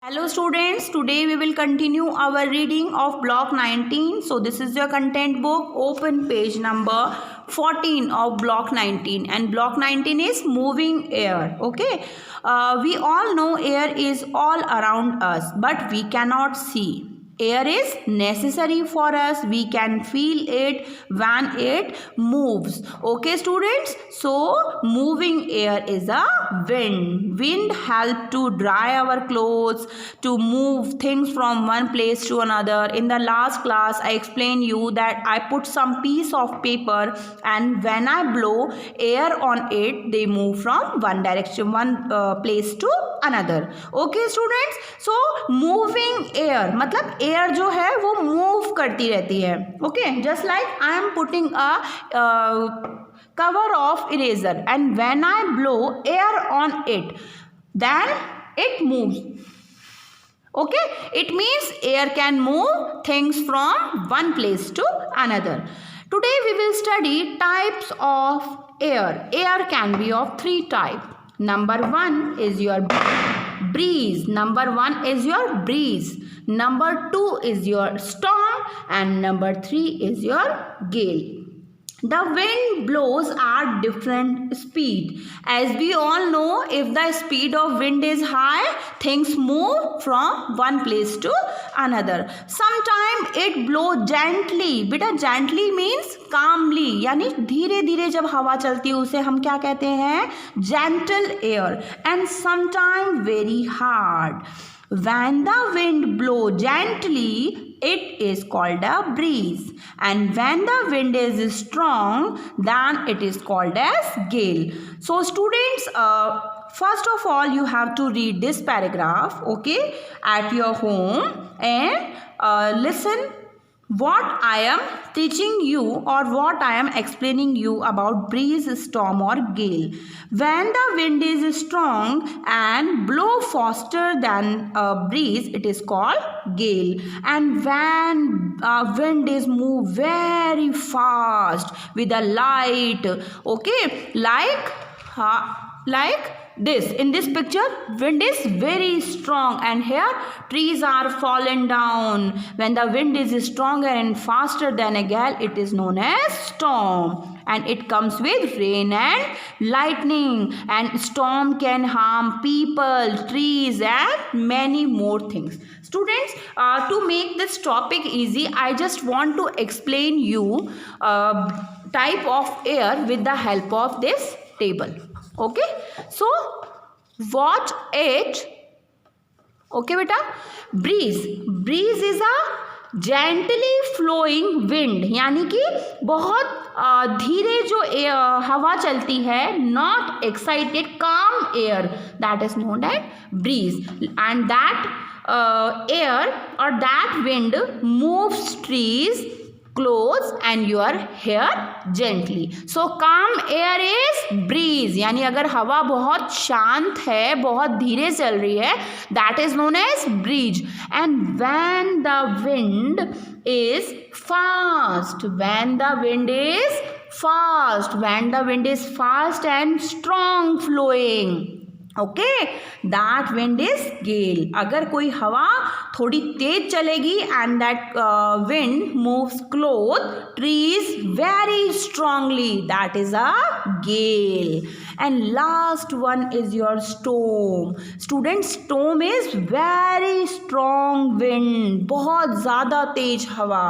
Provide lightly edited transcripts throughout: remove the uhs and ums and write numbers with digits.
Hello students, today we will continue our reading of block 19. So this is your content book. Open page number 14 of block 19 and block 19 is moving air. Okay, we all know air is all around us but we cannot see. Air is necessary for us. We can feel it when it moves. Okay students, so moving air is a wind. Wind help to dry our clothes, to move things from one place to another. In the last class I explained you that I put some piece of paper and when I blow air on it, they move from one direction, one place to another. Okay students, so moving air मतलब air जो है वो move करती रहती है. Okay, just like I am putting a cover of eraser and when I blow air on it, then it moves. Okay, it means air can move things from one place to another. Today we will study types of air. Air can be of three types. Number one is your breeze. Number one is your breeze. Number two is your storm and number three is your gale. The wind blows at different speed. As we all know, if the speed of wind is high, things move from one place to another. Sometimes it blows gently. बेटा gently means calmly, यानी धीरे धीरे जब हवा चलती है उसे हम क्या कहते हैं? Gentle air. And sometimes very hard. When the wind blows gently, it is called a breeze. And when the wind is strong, then it is called as gale. So students, first of all, you have to read this paragraph, okay, at your home and listen what I am teaching you or what I am explaining you about breeze, storm or gale. When the wind is strong and blow faster than a breeze, it is called gale. And when wind is move very fast with a light, okay, like this. In this picture, wind is very strong and here trees are fallen down. When the wind is stronger and faster than a gale, it is known as storm. And it comes with rain and lightning. And storm can harm people, trees and many more things. Students, to make this topic easy, I just want to explain you type of air with the help of this table. Okay, so watch it. Okay beta, breeze is a gently flowing wind, यानी कि बहुत धीरे जो हवा चलती है, not excited, calm air, that is known as breeze. And that air or that wind moves trees, clothes and your hair gently. So calm air is breeze, यानी अगर हवा बहुत शांत है, बहुत धीरे चल रही है, that is known as breeze. And when the wind is fast, when the wind is fast and strong flowing, okay, that wind is gale. अगर कोई हवा थोड़ी तेज चलेगी and that wind moves clothes, trees very strongly, that is a gale. And last one is your storm. Students, storm is very strong wind, बहुत ज़्यादा तेज हवा,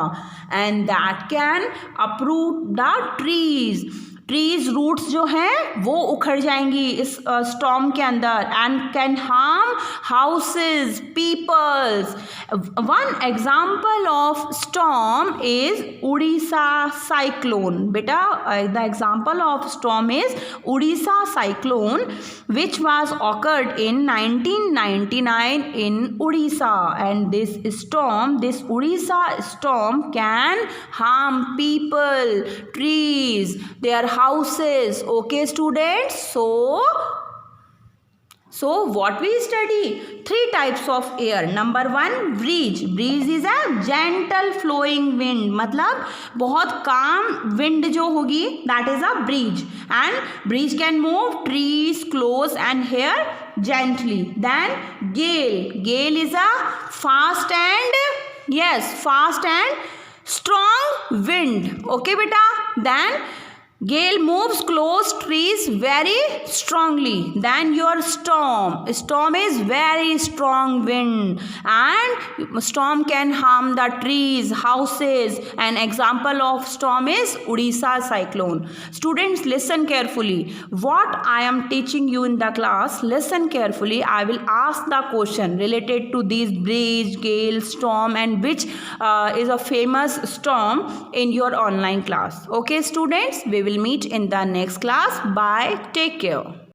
and that can uproot the trees. Trees roots जो हैं वो उखड़ जाएंगी इस storm के अंदर and can harm houses, peoples. One example of storm is Orissa cyclone. बेटा, the example of storm is Orissa cyclone which was occurred in 1999 in Orissa. And this Orissa storm can harm people, trees, their houses. Okay students, so So what we study? 3 types of air. Number 1, breeze. Breeze is a gentle flowing wind. मतलब बहुत calm wind जो होगी, that is a breeze. And breeze can move trees close and hair gently. Then gale. Gale is a fast and strong wind. Okay beta. Then gale moves close trees very strongly. Then your storm. Storm is very strong wind, and storm can harm the trees, houses. An example of storm is Odisha cyclone. Students, listen carefully. What I am teaching you in the class, listen carefully. I will ask the question related to these breeze, gale, storm, and which is a famous storm in your online class. Okay students, we will meet in the next class. Bye. Take care.